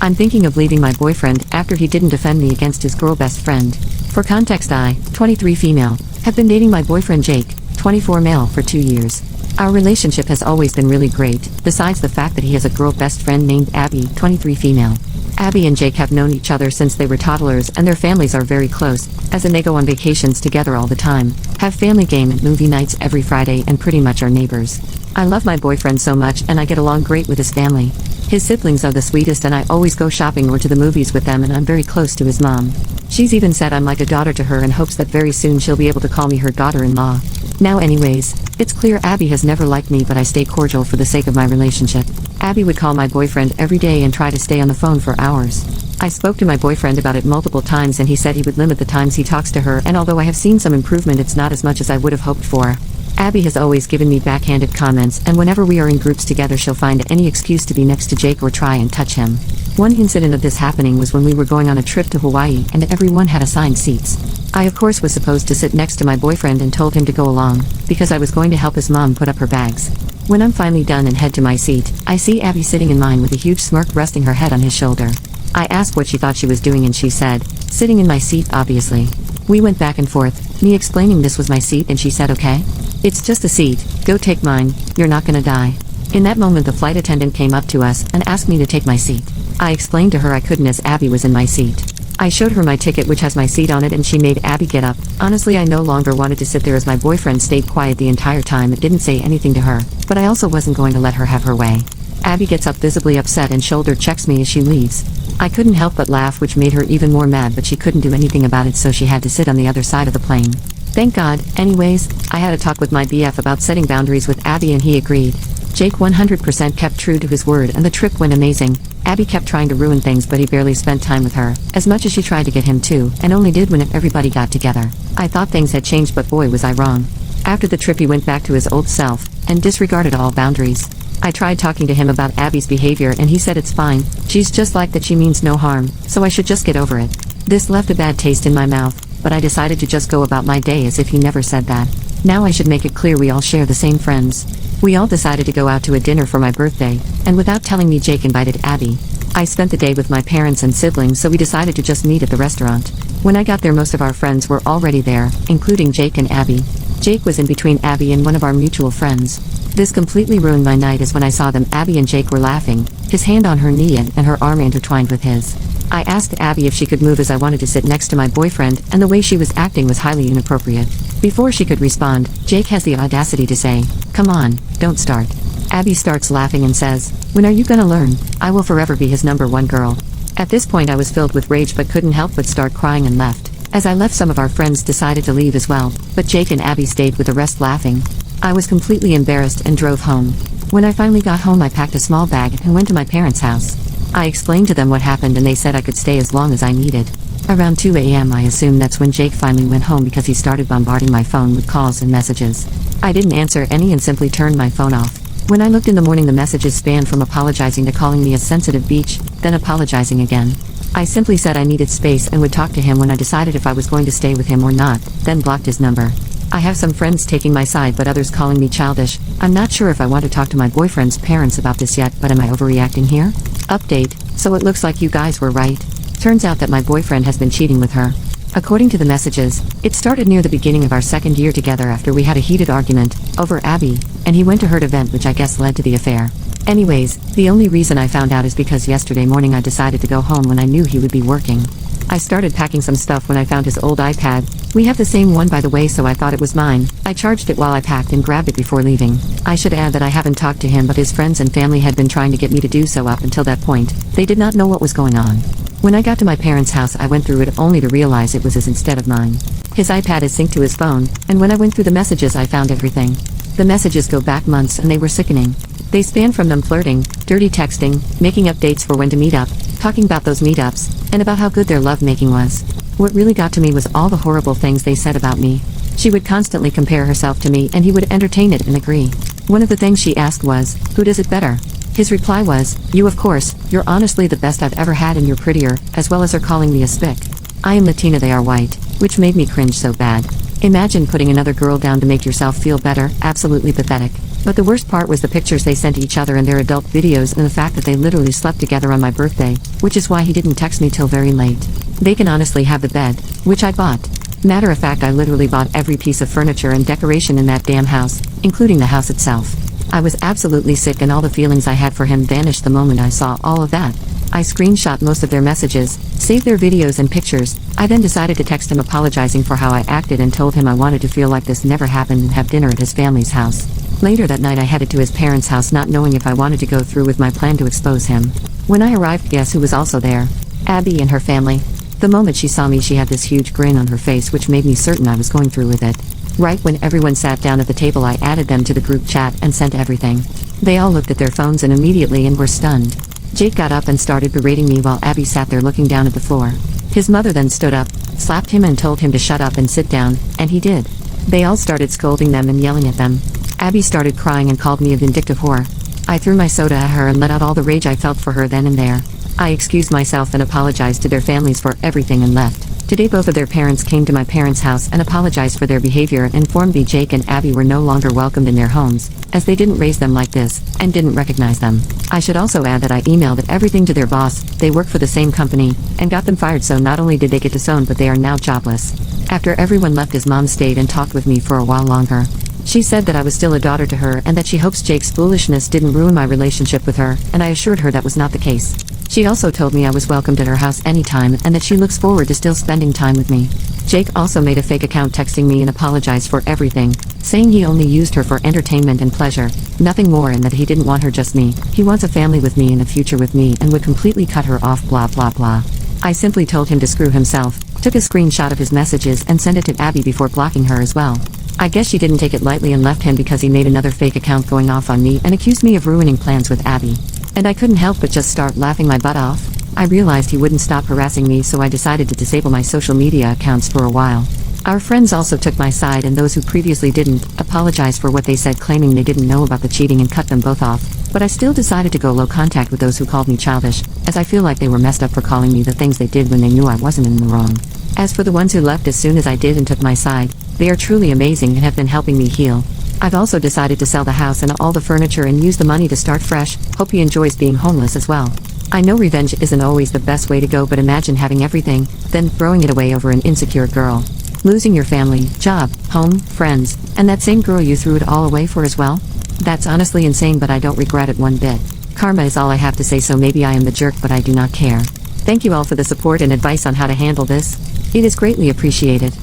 I'm thinking of leaving my boyfriend after he didn't defend me against his girl best friend. For context, I, 23 female, have been dating my boyfriend Jake, 24 male, for 2 years. Our relationship has always been really great, besides the fact that he has a girl best friend named Abby, 23 female. Abby and Jake have known each other since they were toddlers and their families are very close, as in they go on vacations together all the time, have family game and movie nights every Friday and pretty much are neighbors. I love my boyfriend so much and I get along great with his family. His siblings are the sweetest and I always go shopping or to the movies with them and I'm very close to his mom. She's even said I'm like a daughter to her and hopes that very soon she'll be able to call me her daughter-in-law. Now anyways, it's clear Abby has never liked me but I stay cordial for the sake of my relationship. Abby would call my boyfriend every day and try to stay on the phone for hours. I spoke to my boyfriend about it multiple times and he said he would limit the times he talks to her, and although I have seen some improvement, it's not as much as I would have hoped for. Abby has always given me backhanded comments, and whenever we are in groups together she'll find any excuse to be next to Jake or try and touch him. One incident of this happening was when we were going on a trip to Hawaii and everyone had assigned seats. I of course was supposed to sit next to my boyfriend and told him to go along, because I was going to help his mom put up her bags. When I'm finally done and head to my seat, I see Abby sitting in mine with a huge smirk resting her head on his shoulder. I asked what she thought she was doing and she said, "Sitting in my seat, obviously." We went back and forth, me explaining this was my seat and she said, "Okay. It's just a seat, go take mine, you're not gonna die." In that moment the flight attendant came up to us and asked me to take my seat. I explained to her I couldn't as Abby was in my seat. I showed her my ticket which has my seat on it and she made Abby get up. Honestly, I no longer wanted to sit there as my boyfriend stayed quiet the entire time and didn't say anything to her, but I also wasn't going to let her have her way. Abby gets up visibly upset and shoulder checks me as she leaves. I couldn't help but laugh, which made her even more mad, but she couldn't do anything about it so she had to sit on the other side of the plane. Thank God. Anyways, I had a talk with my BF about setting boundaries with Abby and he agreed. Jake 100% kept true to his word and the trip went amazing. Abby kept trying to ruin things but he barely spent time with her, as much as she tried to get him to, and only did when everybody got together. I thought things had changed but boy was I wrong. After the trip he went back to his old self, and disregarded all boundaries. I tried talking to him about Abby's behavior and he said it's fine, she's just like that, she means no harm, so I should just get over it. This left a bad taste in my mouth, but I decided to just go about my day as if he never said that. Now I should make it clear we all share the same friends. We all decided to go out to a dinner for my birthday, and without telling me Jake invited Abby. I spent the day with my parents and siblings so we decided to just meet at the restaurant. When I got there most of our friends were already there, including Jake and Abby. Jake was in between Abby and one of our mutual friends. This completely ruined my night as when I saw them Abby and Jake were laughing, his hand on her knee and her arm intertwined with his. I asked Abby if she could move as I wanted to sit next to my boyfriend and the way she was acting was highly inappropriate. Before she could respond, Jake has the audacity to say, "Come on, don't start." Abby starts laughing and says, "When are you gonna learn? I will forever be his #1 girl." At this point I was filled with rage but couldn't help but start crying and left. As I left some of our friends decided to leave as well, but Jake and Abby stayed with the rest laughing. I was completely embarrassed and drove home. When I finally got home I packed a small bag and went to my parents' house. I explained to them what happened and they said I could stay as long as I needed. Around 2 a.m. I assume that's when Jake finally went home because he started bombarding my phone with calls and messages. I didn't answer any and simply turned my phone off. When I looked in the morning the messages spanned from apologizing to calling me a sensitive beach, then apologizing again. I simply said I needed space and would talk to him when I decided if I was going to stay with him or not, then blocked his number. I have some friends taking my side but others calling me childish. I'm not sure if I want to talk to my boyfriend's parents about this yet, but am I overreacting here? Update, so it looks like you guys were right. Turns out that my boyfriend has been cheating with her. According to the messages, it started near the beginning of our second year together after we had a heated argument over Abby, and he went to her event which I guess led to the affair. Anyways, the only reason I found out is because yesterday morning I decided to go home when I knew he would be working. I started packing some stuff when I found his old iPad. We have the same one by the way, so I thought it was mine. I charged it while I packed and grabbed it before leaving. I should add that I haven't talked to him but his friends and family had been trying to get me to do so up until that point. They did not know what was going on. When I got to my parents' house I went through it only to realize it was his instead of mine. His iPad is synced to his phone, and when I went through the messages I found everything. The messages go back months and they were sickening. They span from them flirting, dirty texting, making up dates for when to meet up, talking about those meetups, and about how good their lovemaking was. What really got to me was all the horrible things they said about me. She would constantly compare herself to me and he would entertain it and agree. One of the things she asked was, "Who does it better?" His reply was, "You of course, you're honestly the best I've ever had and you're prettier," as well as her calling me a spick. I am Latina, they are white, which made me cringe so bad. Imagine putting another girl down to make yourself feel better, absolutely pathetic. But the worst part was the pictures they sent each other in their adult videos and the fact that they literally slept together on my birthday, which is why he didn't text me till very late. They can honestly have the bed, which I bought. Matter of fact, I literally bought every piece of furniture and decoration in that damn house, including the house itself. I was absolutely sick and all the feelings I had for him vanished the moment I saw all of that. I screenshot most of their messages, saved their videos and pictures. I then decided to text him apologizing for how I acted and told him I wanted to feel like this never happened and have dinner at his family's house. Later that night I headed to his parents' house not knowing if I wanted to go through with my plan to expose him. When I arrived, guess who was also there? Abby and her family. The moment she saw me she had this huge grin on her face which made me certain I was going through with it. Right when everyone sat down at the table I added them to the group chat and sent everything. They all looked at their phones and immediately were stunned. Jake got up and started berating me while Abby sat there looking down at the floor. His mother then stood up, slapped him and told him to shut up and sit down, and he did. They all started scolding them and yelling at them. Abby started crying and called me a vindictive whore. I threw my soda at her and let out all the rage I felt for her then and there. I excused myself and apologized to their families for everything and left. Today both of their parents came to my parents' house and apologized for their behavior and informed me Jake and Abby were no longer welcomed in their homes, as they didn't raise them like this, and didn't recognize them. I should also add that I emailed everything to their boss, they work for the same company, and got them fired so not only did they get disowned but they are now jobless. After everyone left his mom stayed and talked with me for a while longer. She said that I was still a daughter to her and that she hopes Jake's foolishness didn't ruin my relationship with her, and I assured her that was not the case. She also told me I was welcomed at her house anytime and that she looks forward to still spending time with me. Jake also made a fake account texting me and apologized for everything, saying he only used her for entertainment and pleasure, nothing more, and that he didn't want her just me. He wants a family with me and a future with me and would completely cut her off blah blah blah. I simply told him to screw himself, took a screenshot of his messages and sent it to Abby before blocking her as well. I guess she didn't take it lightly and left him because he made another fake account going off on me and accused me of ruining plans with Abby. And I couldn't help but just start laughing my butt off. I realized he wouldn't stop harassing me so I decided to disable my social media accounts for a while. Our friends also took my side and those who previously didn't, apologized for what they said claiming they didn't know about the cheating and cut them both off. But I still decided to go low contact with those who called me childish, as I feel like they were messed up for calling me the things they did when they knew I wasn't in the wrong. As for the ones who left as soon as I did and took my side, they are truly amazing and have been helping me heal. I've also decided to sell the house and all the furniture and use the money to start fresh. Hope he enjoys being homeless as well. I know revenge isn't always the best way to go, but imagine having everything, then throwing it away over an insecure girl. Losing your family, job, home, friends, and that same girl you threw it all away for as well? That's honestly insane, but I don't regret it one bit. Karma is all I have to say, so maybe I am the jerk, but I do not care. Thank you all for the support and advice on how to handle this. It is greatly appreciated.